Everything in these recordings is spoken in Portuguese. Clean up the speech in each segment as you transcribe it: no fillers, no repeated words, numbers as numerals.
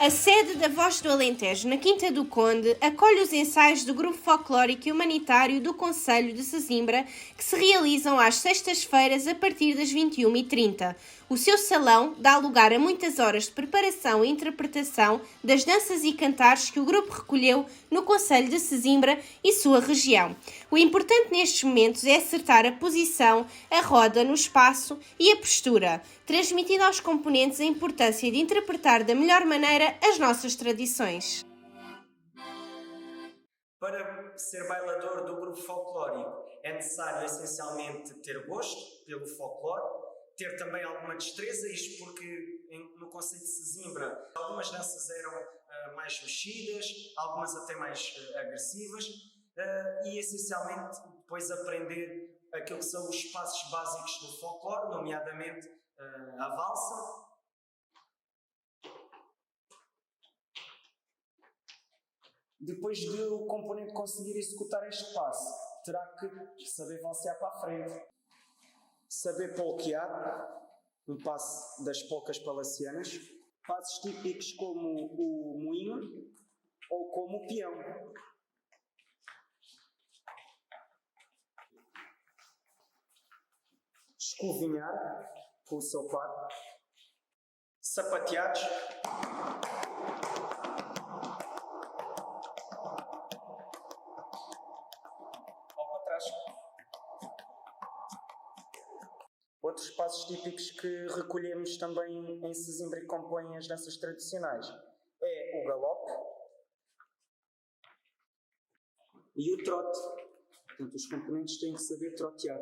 A sede da Voz do Alentejo, na Quinta do Conde, acolhe os ensaios do Grupo Folclórico e Humanitário do Concelho de Sesimbra, que se realizam às sextas-feiras a partir das 21h30. O seu salão dá lugar a muitas horas de preparação e interpretação das danças e cantares que o grupo recolheu no Concelho de Sesimbra e sua região. O importante nestes momentos é acertar a posição, a roda no espaço e a postura, transmitindo aos componentes a importância de interpretar da melhor maneira as nossas tradições. Para ser bailador do grupo folclórico é necessário essencialmente ter gosto pelo folclore, ter também alguma destreza, isto porque no conceito de Sesimbra algumas danças eram mais mexidas, algumas até mais agressivas, e essencialmente depois aprender aquilo que são os passos básicos do folclore, nomeadamente a valsa. Depois de o componente conseguir executar este passo, terá que saber valsear para a frente, saber polquear, um passo das polcas palacianas, passos típicos como o moinho ou como o peão. Escovinhar com o seu par, sapateados, outros passos típicos que recolhemos também em Sesimbra e compõem as danças tradicionais é o galope e o trote. Portanto, os componentes têm que saber trotear.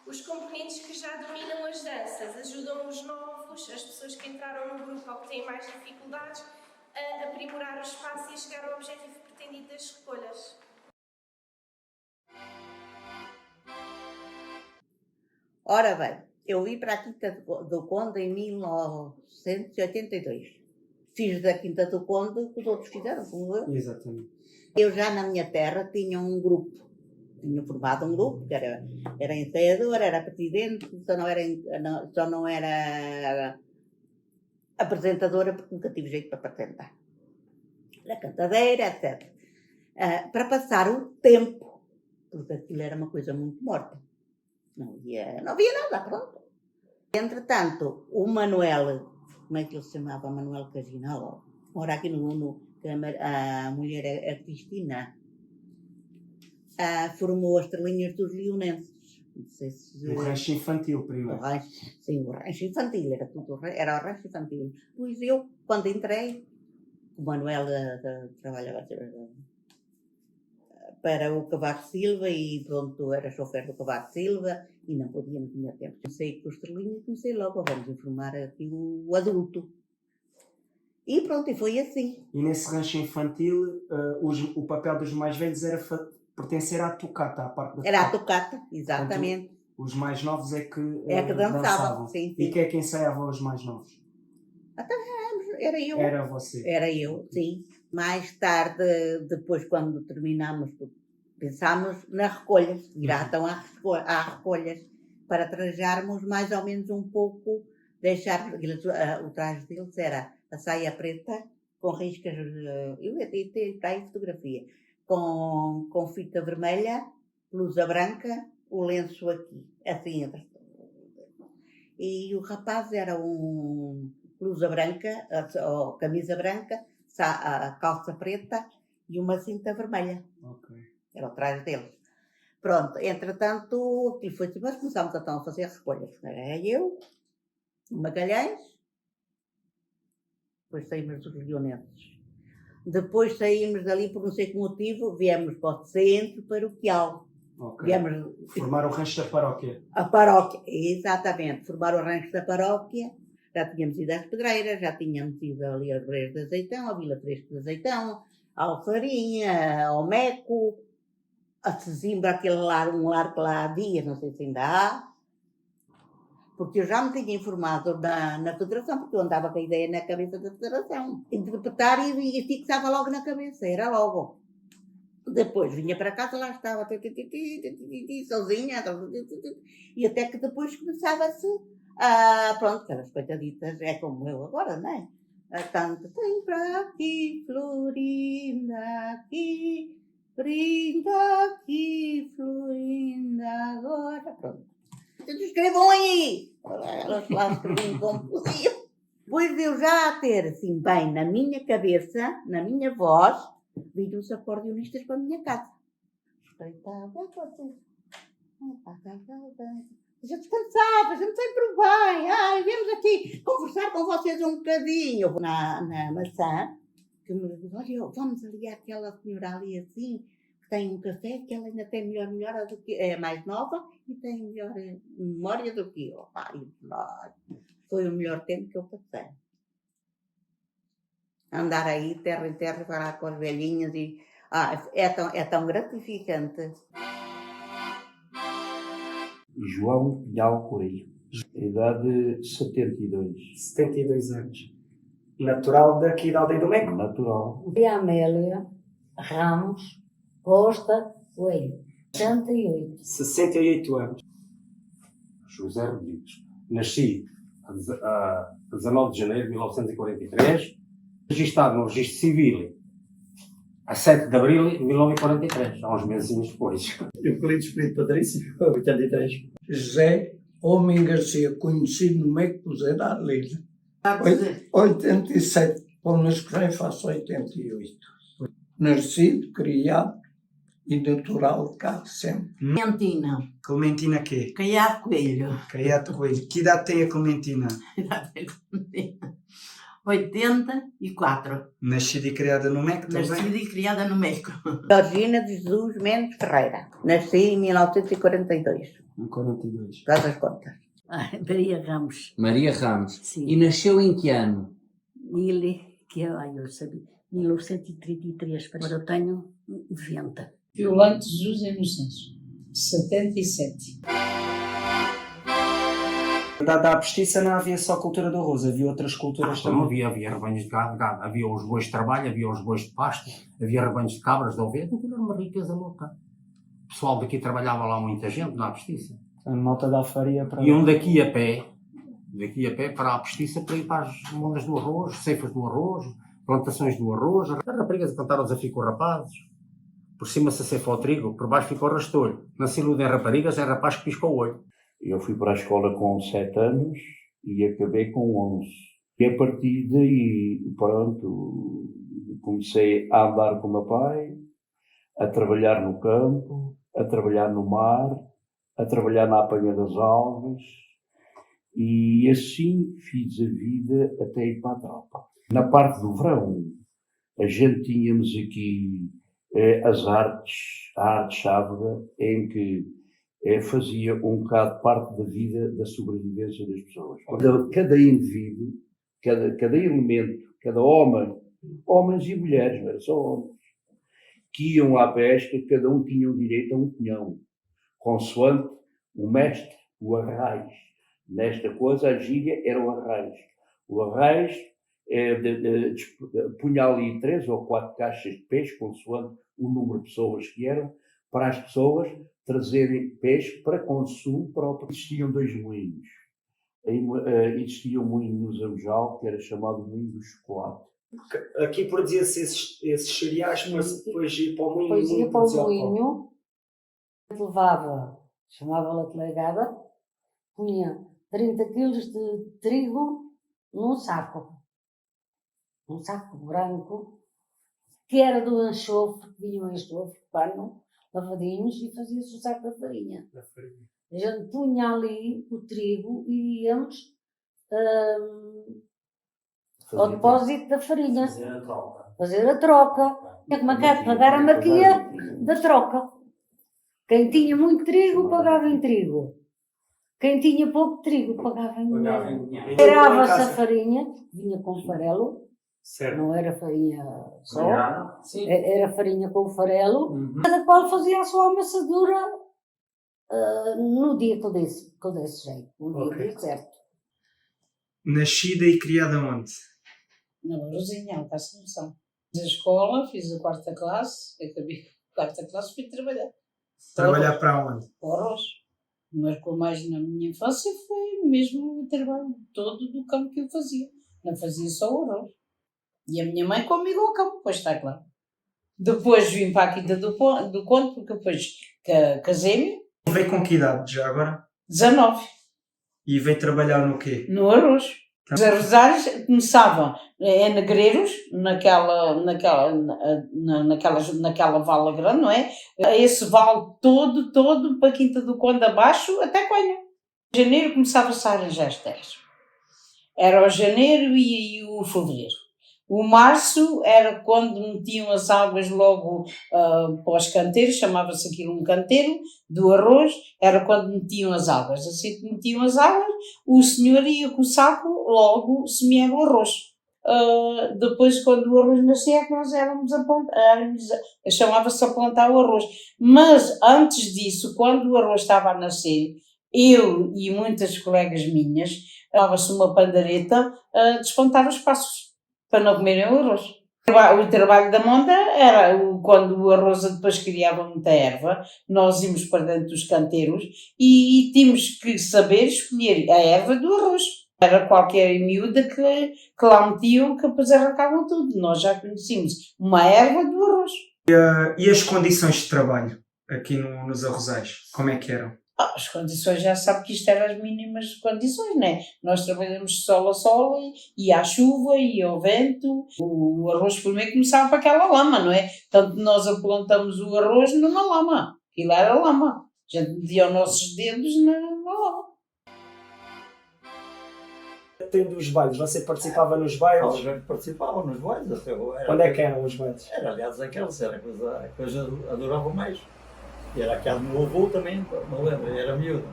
Os componentes que já dominam as danças ajudam os novos, as pessoas que entraram no grupo ou que têm mais dificuldades, a aprimorar o espaço e a chegar ao objetivo pretendido das recolhas. Ora bem, eu vim para a Quinta do Conde em 1982. Fiz da Quinta do Conde o que os outros fizeram, como eu. Exatamente. Eu já na minha terra tinha um grupo. Tinha formado um grupo, que era ensaiadora, era presidente, só não era apresentadora, porque nunca tive jeito para apresentar. Era cantadeira, etc. Para passar o tempo, porque aquilo era uma coisa muito morta. Não havia nada, pronto. Entretanto, o Manuel, como é que ele se chamava? Manuel Caginal, mora aqui a mulher é Cristina, formou as Estrelinhas dos Leonenses. Não sei se... O rancho infantil, primeiro. Sim, o rancho infantil, era o rancho infantil. Pois eu, quando entrei, o Manuel trabalhava para o Cavaco Silva e pronto, era chofer do Cavaco Silva e não tinha tempo. Comecei com o Estrelinha e comecei logo, vamos informar aqui o adulto. E pronto, e foi assim. E nesse rancho infantil, o papel dos mais velhos era pertencer à tocata, à parte da Era a tocata, exatamente. Portanto, os mais novos é que dançavam. Sim. E quem é que ensaiava os mais novos? Era eu. Era você? Era eu, sim. Mais tarde, depois quando terminámos, pensámos nas recolhas, então às recolhas, para trajarmos mais ou menos um pouco, o traje deles era a saia preta, com riscas, eu até tenho para aí fotografia, com fita vermelha, blusa branca, o lenço aqui, assim, e o rapaz era blusa branca, ou camisa branca, a calça preta e uma cinta vermelha. Okay. Era o traje deles. Pronto, entretanto, aquilo foi assim, mas começámos então a fazer as recolhas. Era eu, o Magalhães, depois saímos dos Leonenses. Depois saímos dali por não sei que motivo, viemos para o centro paroquial. Okay. Formar o rancho da paróquia. A paróquia, exatamente. Formar o rancho da paróquia. Já tínhamos ido às Pedreiras, já tínhamos ido ali às Breiras de Azeitão, à Vila Fresco de Azeitão, à Alfarinha, ao Meco, a Sesimbra, um lar que lá havia, não sei se ainda há. Porque eu já me tinha informado na Federação, porque eu andava com a ideia na cabeça da Federação. Interpretar e fixava logo na cabeça, era logo. Depois vinha para casa, lá estava sozinha, e até que depois começava-se Pronto, aquelas coitaditas, é como eu agora, não é? Tanto tem para aqui, Florinda, aqui, brinda aqui, Florinda, agora. Pronto. Escrevam aí! Elas lá escreviam como podiam. Pois eu já ter, assim, bem na minha cabeça, na minha voz, vi os acordeonistas para a minha casa. Espreitava, a gente cansava, a gente sempre vai. Ai, viemos aqui conversar com vocês um bocadinho. Na maçã, que me diz, olha, vamos ali àquela senhora ali assim, que tem um café, que ela ainda tem melhor do que, é mais nova e tem melhor memória do que eu. Ai, foi o melhor tempo que eu passei. Andar aí, terra em terra, falar com as velhinhas e é tão gratificante. João Pinhal Coelho, idade 72. 72 anos. Natural daqui da aldeia do Meco? Natural. Maria Amélia Ramos Costa Coelho, 68. 68 anos. José Rodrigues. Nasci a 19 de janeiro de 1943, registado no registro civil a 7 de abril de 1943, há uns meses depois. Euclides Espírito Patrício, 83. José Homem Garcia, conhecido no Meco por Zé da Arlilha. 87, como nos correio faço 88. Nascido, criado e natural cá sempre. Clementina, Clementina quê? Caiado Coelho. Caiato Coelho. Que idade tem a Clementina? 84. Nascida e criada no Meco também? Nascida e criada no México. Georgina de Jesus Mendes Ferreira. Nasci em 1942. Em 42. Faz as contas. Maria Ramos. Maria Ramos. Sim. E nasceu em que ano? Eu sabia. 1933. Agora eu tenho 90. Violante Jesus Inocêncio, 77. Dada a postiça não havia só cultura do arroz, havia outras culturas também. Havia rebanhos de gado, havia os bois de trabalho, havia os bois de pasto, havia rebanhos de cabras, de ovelhas, aquilo era uma riqueza louca. O pessoal daqui trabalhava lá muita gente na postiça. A malta da faria para... Iam daqui a pé para a postiça, para ir para as mondas do arroz, ceifas do arroz, plantações do arroz. As raparigas a cantar o desafio com os rapazes. Por cima se ceifa o trigo, por baixo fica o rastolho. Na siluda em raparigas é rapaz que pisca o olho. Eu fui para a escola com 7 anos e acabei com 11. E a partir daí, pronto, comecei a andar com o meu pai, a trabalhar no campo, a trabalhar no mar, a trabalhar na apanha das algas. E assim fiz a vida até ir para a tropa. Na parte do verão, a gente tínhamos aqui as artes, a arte chávega, em que fazia um bocado parte da vida, da sobrevivência das pessoas. Cada indivíduo, cada elemento, cada homem, homens e mulheres, não era só homens, que iam à pesca, cada um tinha o direito a um punhão, consoante o mestre, o arraiz. Nesta coisa, a gíria era o arraiz. O arraiz punha ali 3 ou 4 caixas de peixe, consoante o número de pessoas que eram, para as pessoas trazerem peixe para consumo próprio. Existiam 2 moinhos. Existia um moinho no Zamujal, que era chamado moinho do chocolate. Aqui produzia-se esses cereais, mas depois ia para o moinho. Depois ia para o moinho, levava, chamava-la colegada, punha 30 quilos de trigo num saco branco, que era do enxofre, que vinha o enxofre, pano, lavadinhos, e fazia-se o saco da farinha. A gente punha ali o trigo e íamos ao depósito da farinha. Fazer a troca. Tinha que pagar a maquia da troca. Quem tinha muito trigo, pagava em trigo. Quem tinha pouco trigo, pagava em dinheiro. Tirava-se a farinha, vinha com farelo. Certo. Não era farinha só, era farinha com farelo. Cada qual fazia a sua amassadura no dia que eu desse jeito, no dia certo. Nascida e criada onde? Na Lourosinha, Alta Assunção. Fiz a escola, fiz a 4ª classe, acabei a 4ª classe, fui trabalhar. Trabalhar para onde? Para o arroz. que me marcou mais na minha infância foi mesmo o trabalho todo do campo que eu fazia. Não fazia só o arroz. E a minha mãe comigo ao campo, pois está claro. Depois vim para a Quinta do Conde, porque depois casei-me. Veio com que idade já agora? 19, E veio trabalhar no quê? no arroz. Os arrozares começavam em negreiros, naquela vala grande, não é? Esse vale todo, para a Quinta do Conde abaixo, até Coinha. Em janeiro começava-se a arranjar as terras. Era o janeiro e o fevereiro. O março era quando metiam as águas logo para os canteiros, chamava-se aquilo um canteiro, do arroz, era quando metiam as águas. Assim que metiam as águas, o senhor ia com o saco logo semear o arroz. Depois, quando o arroz nascia, nós éramos chamava-se a plantar o arroz. Mas antes disso, quando o arroz estava a nascer, eu e muitas colegas minhas, dava-se uma pandareta a despontar os passos, para não comerem o arroz. O trabalho da monda era quando o arroz depois criava muita erva, nós íamos para dentro dos canteiros e tínhamos que saber escolher a erva do arroz. Era qualquer miúda que lá metiam, que depois arrancavam tudo. Nós já conhecíamos uma erva do arroz. E as condições de trabalho aqui nos arrozais? Como é que eram? As condições, já sabe que isto eram as mínimas condições, não é? Nós trabalhamos de sol a sol e à chuva e ao vento. O arroz primeiro começava para aquela lama, não é? Tanto nós aplantamos o arroz numa lama. Aquilo era lama. A gente media os nossos dedos na lama. Tendo os bailes, você participava nos bailes? A gente participava nos bailes. Até Onde é que eram os bailes? Era, aliás, aqueles, era a coisa que eu adorava mais. E era aquela do meu avô também, não lembro, era miúdo.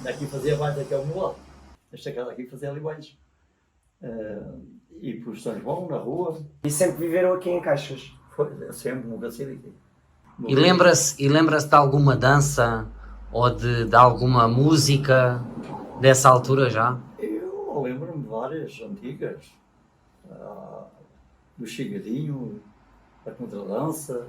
Daqui fazia baile, daqui ao meu lado. Esta casa aqui fazia ali bailes. E por São João, na rua. E sempre viveram aqui em Caixas? Foi, sempre, nunca saí daqui. E lembra-se de alguma dança ou de alguma música dessa altura já? Eu lembro-me de várias antigas. Do Chegadinho, da Contradança.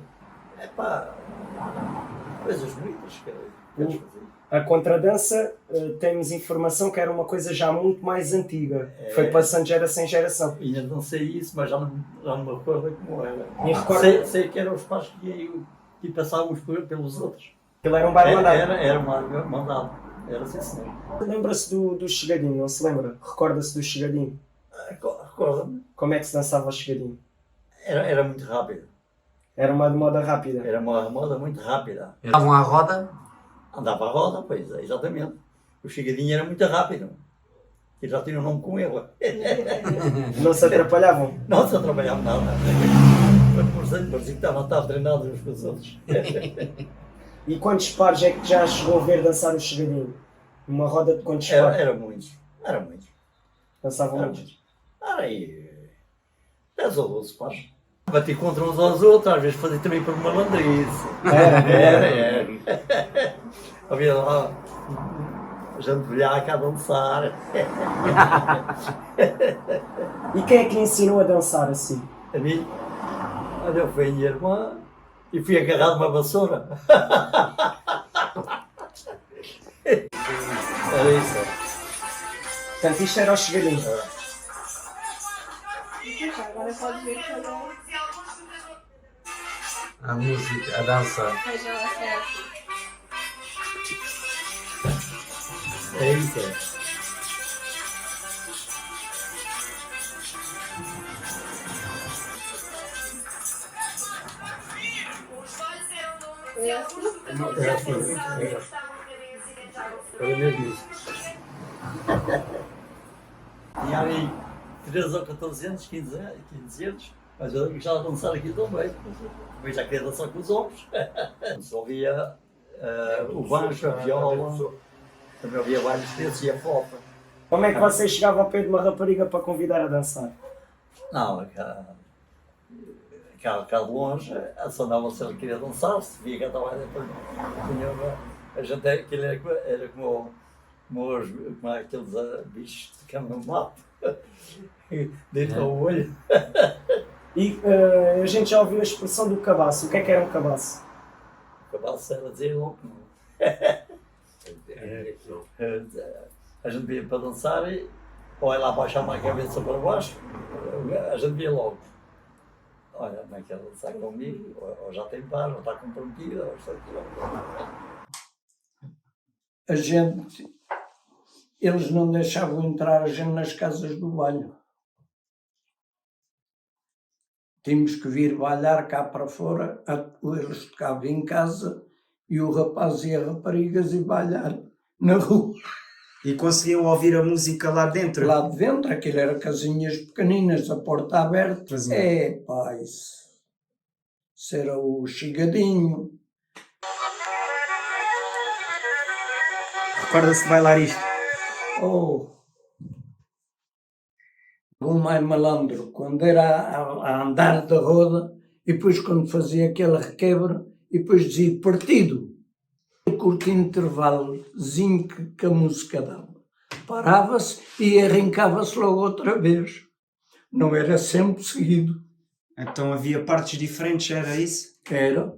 Coisas muitas que eles faziam. A contradança, temos informação que era uma coisa já muito mais antiga. Foi passando de geração em geração. Ainda não sei isso, mas já não me recordo como era. E Sei que eram os pais que iam e passavam uns pelos outros. Aquilo era um baile mandado. Era um mandado. Era assim, senhor. Lembra-se do chegadinho, não se lembra? Recorda-se do chegadinho? Recorda-me. Como é que se dançava o chegadinho? Era muito rápido. Era uma moda rápida. Era uma moda muito rápida. Estavam à roda? Andava à roda, pois, exatamente. O chegadinho era muito rápido. E já tinha um nome com ele. Não se atrapalhavam? Não se atrapalhavam nada. Parecia que estavam treinados uns com os outros. E quantos pares é que já chegou a ver dançar o chegadinho? Uma roda de quantos pares? Era muitos. Era muitos. Dançavam muitos? Era aí 10 ou 12 pares. Bati contra uns aos outros, às vezes fazia também por malandrice. Era. Havia lá gente velhaca a dançar. E quem é que lhe ensinou a dançar assim? A mim, olha, eu fui a minha irmã e fui agarrado uma vassoura. Era isso. Portanto, isto era o chegadinho. Agora pode ver que A música, a dança. veja lá se é assim. É isso. Era assim. Era mesmo isso. Tinha ali 13 ou 14 anos, 15 anos, mas eu gostava de dançar aqui também. Também já queria dançar com os ombros. Só ouvia o banjo, a viola, também ouvia vários desses e a flauta. Como é que você chegava ao pé de uma rapariga para convidar a dançar? Não, cá de longe, só andava se ele queria dançar, se via que ela estava a gente era como aqueles bichos que ficam no mato, dentro do olho. E a gente já ouviu a expressão do cabaço. O que era um cabaço? O cabaço era dizer louco. A gente via para dançar e ou ela abaixava a cabeça para baixo, a gente via logo. Olha, não é que ela dançar comigo, ou já tem paz, ou está comprometida, ou está aqui. A gente, eles não deixavam entrar a gente nas casas do banho. Tínhamos que vir bailar cá para fora, eles tocavam em casa e o rapaz e as raparigas e bailar na rua. E conseguiam ouvir a música lá dentro? Lá de dentro, aquilo era casinhas pequeninas, a porta aberta. Pá, isso era o Chigadinho. Recorda-se de bailar isto? Oh, o mais malandro, quando era a andar da roda, e depois quando fazia aquele requebra, e depois dizia partido. O curto intervalozinho que a música dava. Parava-se e arrancava-se logo outra vez. Não era sempre seguido. Então havia partes diferentes, era isso? Era.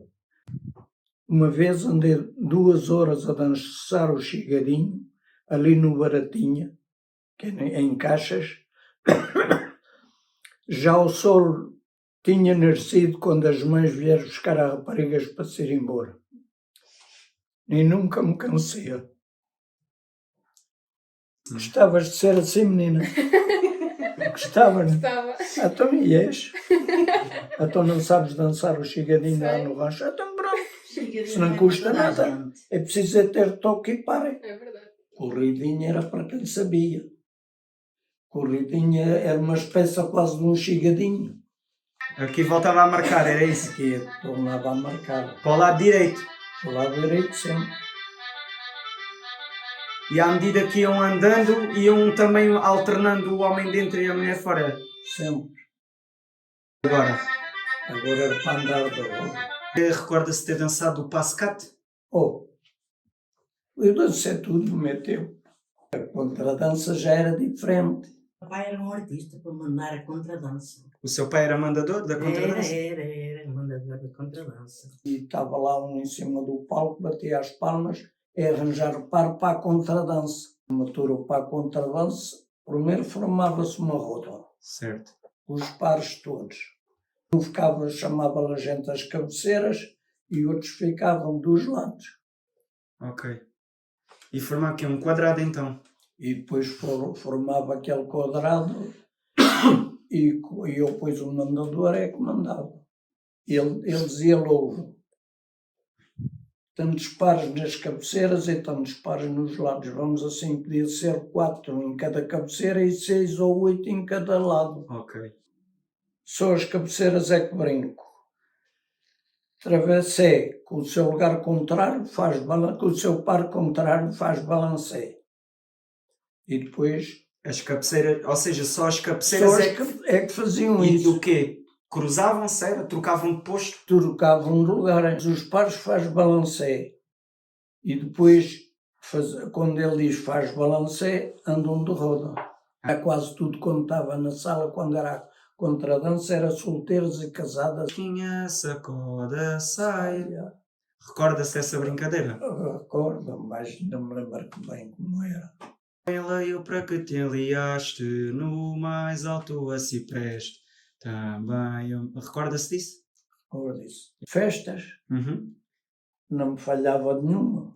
Uma vez andei 2 horas a dançar o Chigadinho, ali no Baratinha, que é em Caixas. Já o sol tinha nascido quando as mães vieram buscar as raparigas para se ir embora. E nunca me cansei. Gostavas de ser assim, menina? Gostavas? Gostava. Então e és? Então não sabes dançar o Chigadinho lá no rancho? Então pronto. Se não custa nada. É preciso é ter toque e pare. É verdade. Corridinha era para quem sabia. Corridinha era uma espécie quase de um Chigadinho. Aqui voltava a marcar, era isso? Que tornava a marcar. Para o lado direito. Do lado direito sempre. E à medida que iam andando, iam também alternando o homem dentro e a mulher fora. Sempre. Agora era para andar da roda. Recorda-se de ter dançado o Pascat? Oh, eu dancei tudo no meu tempo. A contradança já era diferente. O pai era um artista para mandar a contradança. O seu pai era mandador da contradança? Era mandador da contradança. E estava lá um em cima do palco, batia as palmas e arranjar o par para a contradança. Uma turma para a contradança, primeiro formava-se uma roda. Certo. Os pares todos. Um ficava, chamava a gente as cabeceiras e outros ficavam dos lados. Ok. E formava aqui um quadrado então? E depois formava aquele quadrado e eu depois o mandador é que mandava. Ele dizia logo, tantos pares nas cabeceiras e tantos pares nos lados. Vamos assim, podia ser 4 em cada cabeceira e 6 ou 8 em cada lado. Ok. Só as cabeceiras é que brinco. Travessé, com o seu lugar contrário, com o seu par contrário, faz balancé. E depois... As cabeceiras, ou seja, só as cabeceiras é que faziam e isso. E o quê? Cruzavam-se, era? Trocavam de posto? Trocavam de lugar. Os pares faz balancé. E depois, quando ele diz faz balancé, andam de roda. Quase tudo quando estava na sala, quando era a contradança, era solteiros e casadas. Quinha sacoda saia. Recorda-se dessa brincadeira? Recordo, mas não me lembro bem como era. Leio para que te enliaste no mais alto a cipreste. Também. Recorda-se disso? Recordo disso. Festas? Uhum. Não me falhava de nenhuma.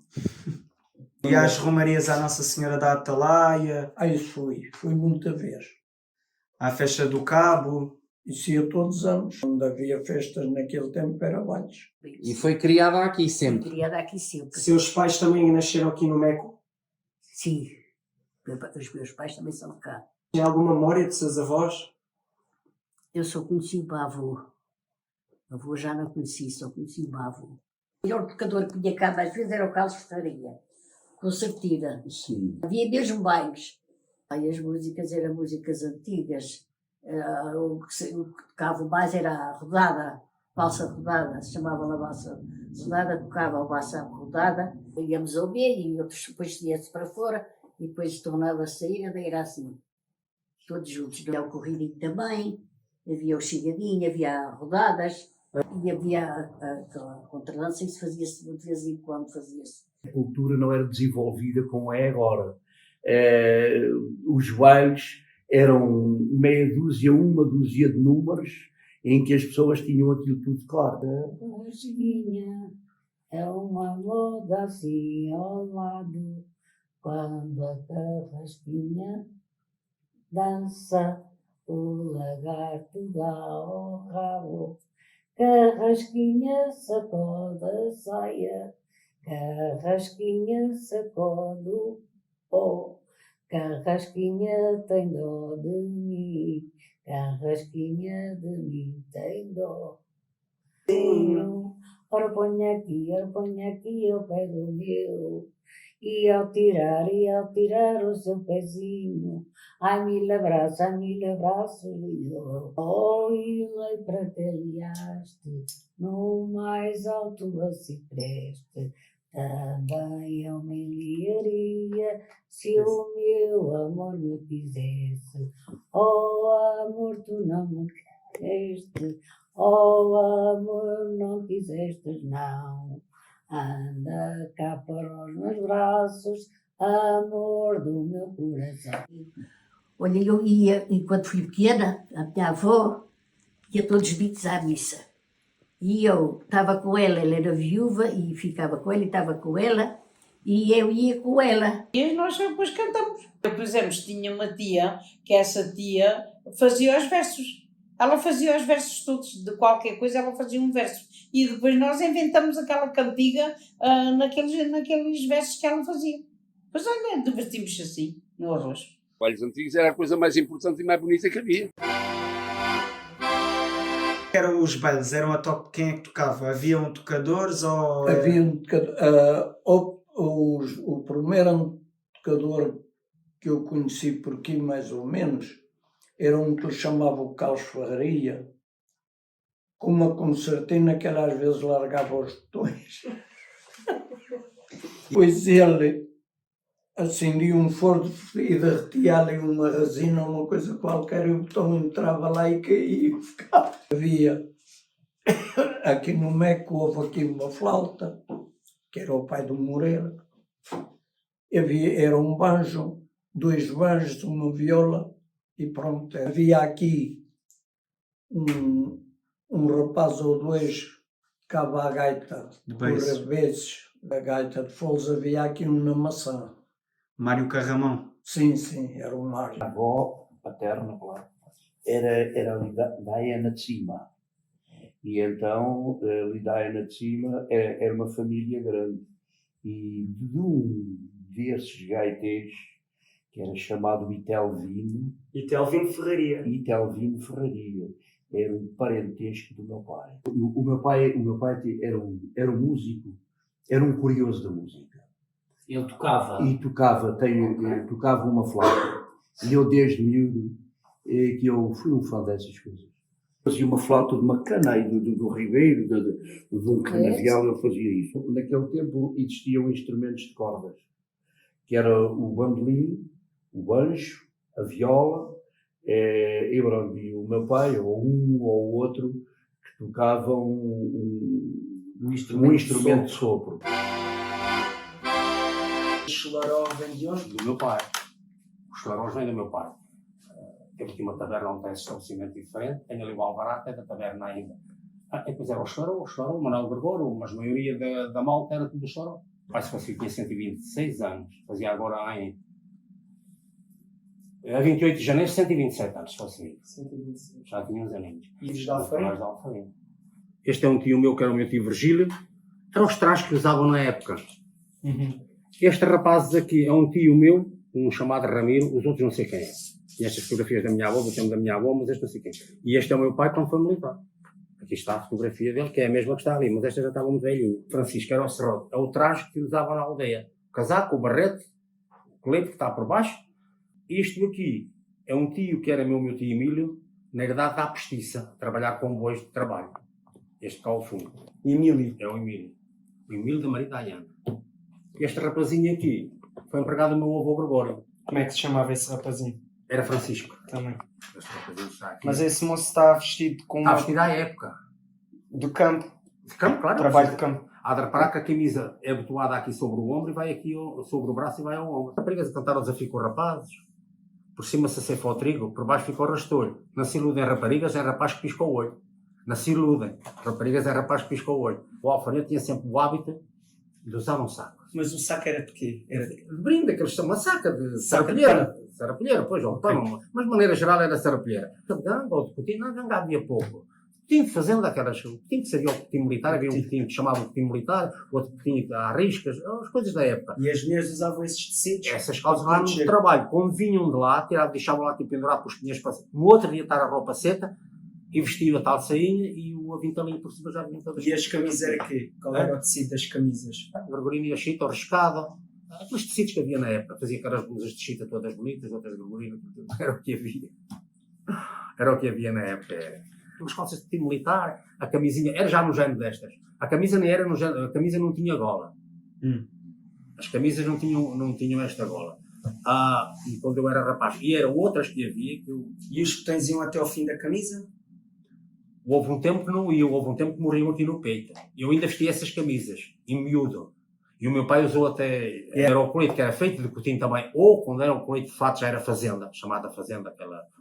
E às romarias à Nossa Senhora da Atalaia? Isso fui muita vez. À festa do Cabo? Isso ia todos os anos. Quando havia festas naquele tempo era bailes. E foi criada aqui sempre? Criada aqui sempre. Seus pais também nasceram aqui no Meco? Sim. Os meus pais também são de cá. Tem alguma memória de seus avós? Eu só conheci o meu avô. O avô já não conheci, só conheci o meu avô. O melhor tocador que vinha cá mais vezes era o Carlos Ferreira, com certeza. Sim. Havia mesmo bailes. Aí as músicas eram músicas antigas. O que tocava mais era a rodada, valsa rodada, se chamava a valsa rodada, tocava a valsa rodada. Íamos ouvir e outros depois ia-se para fora. E depois tornava a sair, daí era assim, todos juntos. Havia o corridinho também, havia o Chigadinho, havia rodadas, e havia a contradança, isso fazia-se de vez em quando, fazia-se A cultura não era desenvolvida como é agora. Os bailes eram meia dúzia, uma dúzia de números em que as pessoas tinham aquilo tudo claro. Carrasquinha é uma moda assim ao lado, quando a carrasquinha dança, o lagarto dá ao rabo. Carrasquinha sacode a saia, carrasquinha sacode o pó, carrasquinha tem dó de mim, carrasquinha de mim tem dó. Ora ponha aqui ao pé do meu, e ao tirar o seu pezinho, ai mil abraços, lindo. Oh, ilha para que aliaste, no mais alto a cipreste, também eu me enviaria, se o meu amor me quisesse. Oh, amor, tu não me quiseste, oh, amor, não quisestes, não. Anda cá para os meus braços, amor do meu coração. Olha, eu ia, enquanto fui pequena, a minha avó ia todos os bitos à missa. E eu estava com ela era viúva, e ficava com ela, e estava com ela, e eu ia com ela. E nós depois cantamos. Por exemplo, tinha uma tia, que essa tia fazia os versos. Ela fazia os versos todos, de qualquer coisa ela fazia um verso. E depois nós inventamos aquela cantiga naqueles versos que ela fazia. Pois olha, divertimos assim, no arroz. Os bailes antigos era a coisa mais importante e mais bonita que havia. Eram os bailes, eram a top, quem é que tocava? Haviam tocadores ou... Havia um tocador, o primeiro tocador que eu conheci por aqui, mais ou menos, era um que eu chamava o Carlos Ferraria, com uma concertina que ele às vezes largava os botões. Pois ele acendia um forno e derretia-lhe uma resina, uma coisa qualquer, e o botão entrava lá e caía e ficava. Havia aqui no Meco, houve aqui uma flauta, que era o pai do Moreira. Era um banjo, 2 banjos, uma viola, e pronto. Havia aqui um rapaz ou 2 que tocava a gaita por vezes, a gaita de foles. Havia aqui um na maçã. Mário Carramão. Sim, era o Mário. A avó paterna, claro, era Lidaia de Cima. E então, Lidaia de Cima era uma família grande. E de um desses gaiteiros, que era chamado Itelvino Ferraria, era um parentesco do meu pai. O meu pai era um músico, era um curioso da música. Ele tocava. E tocava uma flauta. E eu, desde miúdo, que eu fui um fã dessas coisas. Fazia uma flauta de uma cana aí do Ribeiro, de um canavial, eu fazia isso. Naquele tempo existiam instrumentos de cordas, que era o bandolim, o banjo, a viola, e o meu pai, ou um ou outro, que tocavam um instrumento de sopro. Os Cholarós vêm de onde? Do meu pai. Os Cholarós vêm do meu pai. Temos aqui uma taberna onde tem estabelecimento diferente, tem ali o Alvará, é da taberna ainda. E depois era o Choró, o Manuel Gregório, mas a maioria da malta era tudo o Choró. O pai se tinha 126 anos, fazia agora a 28 de janeiro, 127 anos, se fosse 126. Já tinha uns aninhos. E os da Alfarinha? Este é um tio meu, que era o meu tio Virgílio. Eram os trajes que usavam na época. Este rapaz aqui é um tio meu, um chamado Ramiro, os outros não sei quem é. E estas fotografias da minha avó, do tempo da minha avó, mas este não sei quem. E este é o meu pai quando foi militar. Aqui está a fotografia dele, que é a mesma que está ali, mas esta já estava muito velhinha. Francisco era o serrote. É o traje que usavam na aldeia. O casaco, o barrete, o colete que está por baixo. Isto aqui é um tio que era meu tio Emílio, na idade da postiça, trabalhar com bois de trabalho. Este cá ao fundo. Emílio. É o Emílio. O Emílio da Maria Dayana. Este rapazinho aqui foi empregado do meu avô Gregório. Como é que se chamava esse rapazinho? Era Francisco. Também. Este rapazinho está aqui. Mas esse moço está vestido com Está vestido à época. do campo. De campo, claro. Trabalho de campo. Há de reparar que a camisa é abotoada aqui sobre o ombro e vai aqui sobre o braço e vai ao ombro. As raparigas a cantar o desafio com os rapazes. Por cima se cefa o trigo, por baixo fica o rastolho. Não se iludem raparigas, é rapaz que pisca o olho. Não se iludem. Raparigas é rapaz que pisca o olho. O alfarneiro tinha sempre o hábito de usar um saco. Mas o saco era de quê? Era de brinde, aqueles são uma saca de sarapilheira. Sarapilheira, pois, ou de pano. Mas de maneira geral era sarapilheira. De ganga ou de putinho, não, ganga havia pouco. Putinho de fazenda, aquelas. Putinho que sabia o putinho militar, havia um putinho que chamava o putinho militar, outro putinho à riscas, as coisas da época. E as mulheres usavam esses tecidos? Essas calças lá no trabalho, como vinham de lá, deixavam lá tipo pendurado para os pinheiros para no outro dia estar a roupa seca e vestiam a tal sainha e o avintalinho por cima já vinham todas. E as camisas era quê? Qual era o tecido das camisas? Gargorina e a chita, ou riscado. Aqueles tecidos que havia na época. Fazia aquelas blusas de chita todas bonitas, outras gargorina. Era o que havia. Era o que havia na época. Umas calças de tipo militar, a camisinha, era já no género destas. A camisa nem era no género, a camisa não tinha gola. As camisas não tinham esta gola. E quando eu era rapaz. E eram outras que havia. E os botões iam até ao fim da camisa? Houve um tempo que não iam, houve um tempo que morriam aqui no peito. Eu ainda vesti essas camisas, em miúdo. E o meu pai usou até. Era o colete que era feito de cotinho também. Ou quando era um colete de fato já era fazenda, chamada fazenda,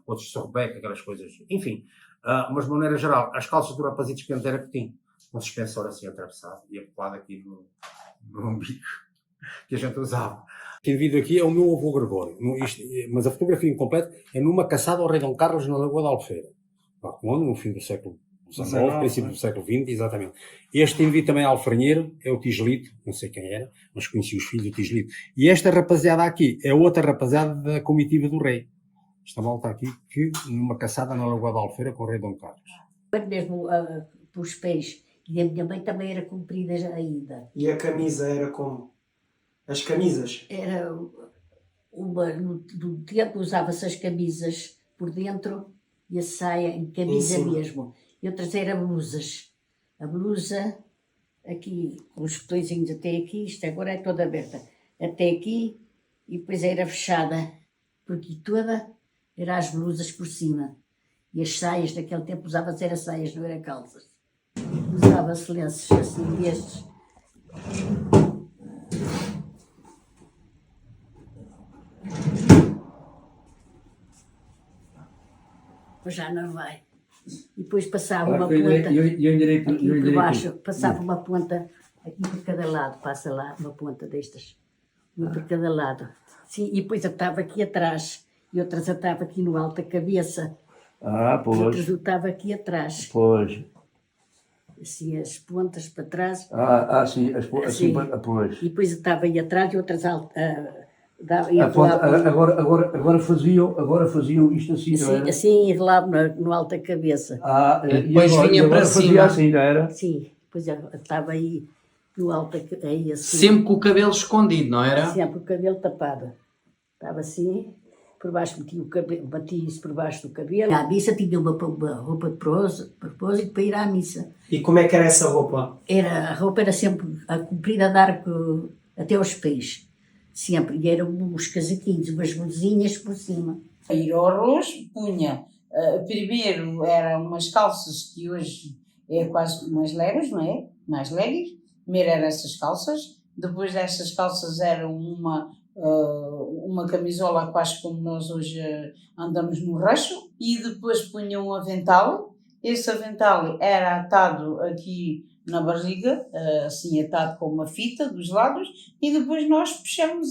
outros sorbeca, aquelas coisas. Enfim. Mas de maneira geral, as calças do rapazitos que antes era cotinho. Um suspensor assim atravessado e acoplado aqui no umbigo. Que a gente usava. Quem vive aqui é o meu avô Gregório. Mas a fotografia incompleta é numa caçada ao rei Dom Carlos na Lagoa da Albufeira. Quando? No fim do século XIX, princípio do século XX, exatamente. Este indivíduo também é alfarneiro, é o Tigelito, não sei quem era, mas conheci os filhos do Tigelito. E esta rapaziada aqui é outra rapaziada da comitiva do rei. Esta volta aqui, que numa caçada na Lagoa da Albufeira com o rei Dom Carlos. Mesmo os pés, e a minha mãe também era comprida ainda. E a camisa era como? As camisas? Era no tempo usava-se as camisas por dentro e a saia em camisa mesmo. E outras eram blusas. A blusa, aqui, com os botõezinhos até aqui, isto agora é toda aberta. Até aqui, e depois era fechada. Porque toda eram as blusas por cima. E as saias, naquele tempo usava-se era saias, não era calças. Usava-se lenços assim destes. Pois já não vai. E depois passava uma ponta aqui por baixo, passava uma ponta aqui por cada lado, passa lá uma ponta destas, uma por cada lado. Sim, e depois eu estava aqui atrás, e outras eu estava aqui no alto da cabeça. Pois. Outras eu estava aqui atrás. Pois. Assim, as pontas para trás. Sim, assim, pois. E depois eu estava aí atrás e outras Agora faziam isto assim, não era? Assim, lá no alto da cabeça. E depois vinha para cima. Assim, não era? Sim, depois eu estava aí no alto, aí assim. Sempre com o cabelo escondido, não era? Sempre o cabelo tapado. Estava assim, por baixo metia o cabelo, batia isso por baixo do cabelo. À missa tinha uma roupa de propósito para ir à missa. E como é que era essa roupa? A roupa era sempre a comprida de arco até aos pés. Sempre. E eram uns casaquinhos, umas blusinhas por cima. A ir ao arroz, punha. Primeiro eram umas calças que hoje é quase umas leggings, não é? Mais leggings. Primeiro eram essas calças. Depois dessas calças era uma camisola quase como nós hoje andamos no rancho. E depois punha um avental. Esse avental era atado aqui na barriga, assim atado com uma fita dos lados, e depois nós puxamos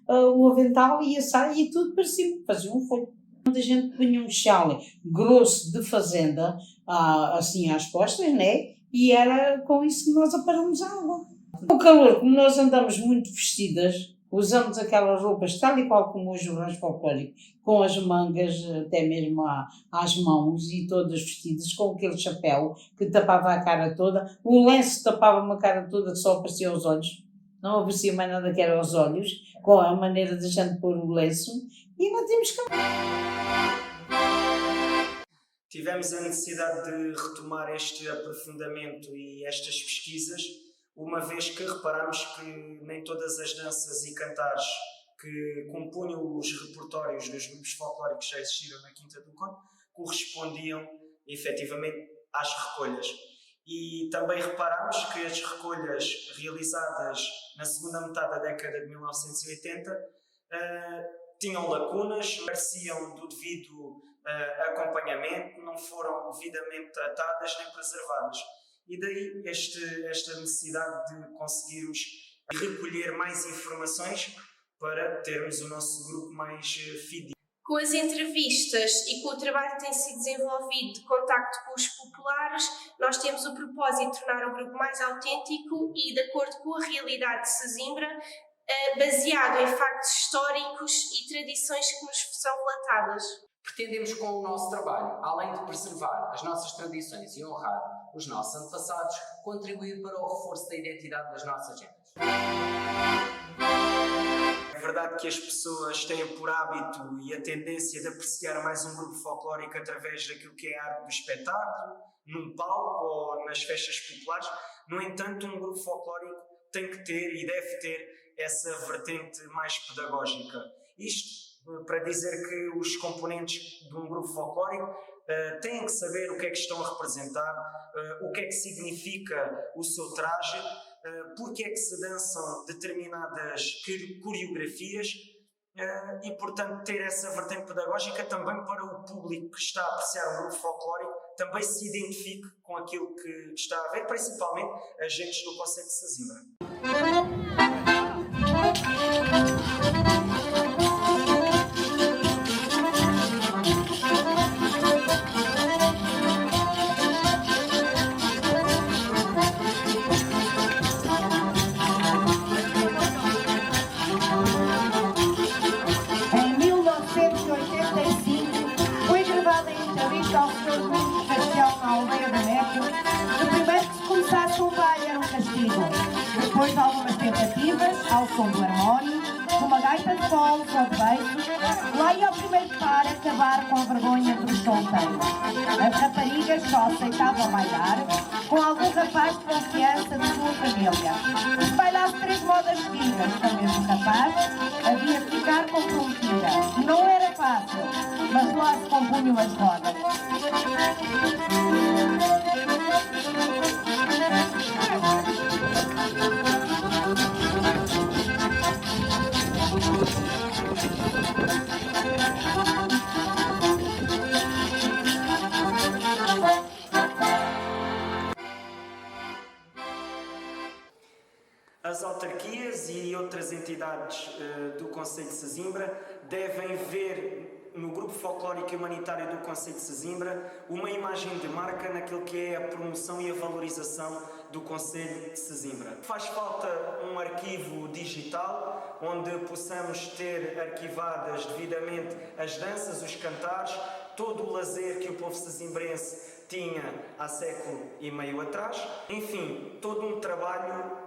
o avental e a saia e tudo para cima, fazia um folho. A gente punha um chale grosso de fazenda, assim às costas, né? E era com isso que nós aparamos a água. O calor, como nós andamos muito vestidas, usamos aquelas roupas tal e qual como hoje o rancho folclórico, com as mangas até mesmo às mãos e todas vestidas, com aquele chapéu que tapava a cara toda. O lenço tapava-me a cara toda, só aparecia os olhos. Não aparecia mais nada que era os olhos, com a maneira de a gente pôr o lenço. E não tínhamos que... Tivemos a necessidade de retomar este aprofundamento e estas pesquisas, uma vez que reparámos que nem todas as danças e cantares que compunham os repertórios dos grupos folclóricos que já existiram na Quinta do Conde correspondiam efetivamente às recolhas. E também reparámos que as recolhas realizadas na segunda metade da década de 1980 tinham lacunas, careciam do devido acompanhamento, não foram devidamente tratadas nem preservadas. E daí esta necessidade de conseguirmos recolher mais informações para termos o nosso grupo mais fidedigno. Com as entrevistas e com o trabalho que tem sido desenvolvido de contacto com os populares, nós temos o propósito de tornar o grupo mais autêntico e de acordo com a realidade de Sesimbra, baseado em factos históricos e tradições que nos são relatadas. Pretendemos com o nosso trabalho, além de preservar as nossas tradições e honrar os nossos antepassados, contribuir para o reforço da identidade das nossas gentes. É verdade que as pessoas têm por hábito e a tendência de apreciar mais um grupo folclórico através daquilo que é a arte do espetáculo, num palco ou nas festas populares. No entanto, um grupo folclórico tem que ter e deve ter essa vertente mais pedagógica. Isto para dizer que os componentes de um grupo folclórico têm que saber o que é que estão a representar, o que é que significa o seu traje, porque é que se dançam determinadas coreografias e, portanto, ter essa vertente pedagógica também para o público que está a apreciar um grupo folclórico também se identifique com aquilo que está a ver, principalmente agentes do conceito de Sesimbra. Em 1985 foi gravada a entrevista ao Sr. Rui Castelo na aldeia do Médio. O primeiro que se começasse o baile era um castigo. Depois de algumas tentativas, ao som do harmónio, com uma gaita de colos ou de beijo, lá ia o primeiro par acabar com a vergonha dos solteiros. As raparigas só aceitavam bailar com algum rapaz de confiança de sua família. Se bailasse 3 modas seguidas com o mesmo rapaz, havia de ficar comprometida. Não era fácil, mas lá se compunham as rodas. As autarquias e outras entidades do Concelho de Sesimbra devem ver no Grupo Folclórico e Humanitário do Concelho de Sesimbra uma imagem de marca naquilo que é a promoção e a valorização do Concelho de Sesimbra. Faz falta um arquivo digital onde possamos ter arquivadas devidamente as danças, os cantares, todo o lazer que o povo sesimbrense tinha há século e meio atrás. Enfim, todo um trabalho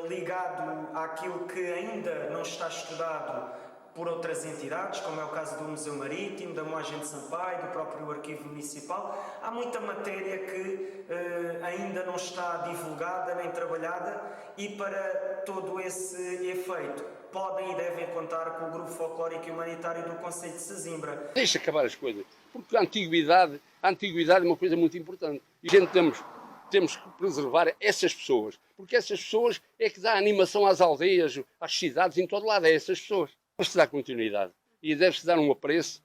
ligado àquilo que ainda não está estudado por outras entidades, como é o caso do Museu Marítimo, da Moagem de Sampaio, do próprio Arquivo Municipal. Há muita matéria que ainda não está divulgada nem trabalhada e para todo esse efeito podem e devem contar com o Grupo Folclórico e Humanitário do Concelho de Sesimbra. Deixa acabar as coisas, porque a antiguidade é uma coisa muito importante. E a gente temos que preservar essas pessoas, porque essas pessoas é que dá animação às aldeias, às cidades, em todo lado, é essas pessoas. Deve-se dar continuidade e deve-se dar um apreço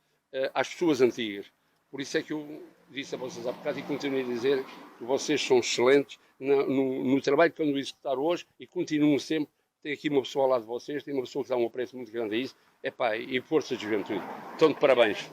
às pessoas antigas. Por isso é que eu disse a vocês há bocado e continuo a dizer que vocês são excelentes no trabalho que estão a executar hoje e continuam sempre. Tem aqui uma pessoa ao lado de vocês, tem uma pessoa que dá um apreço muito grande a isso. E força de juventude. Então, de parabéns.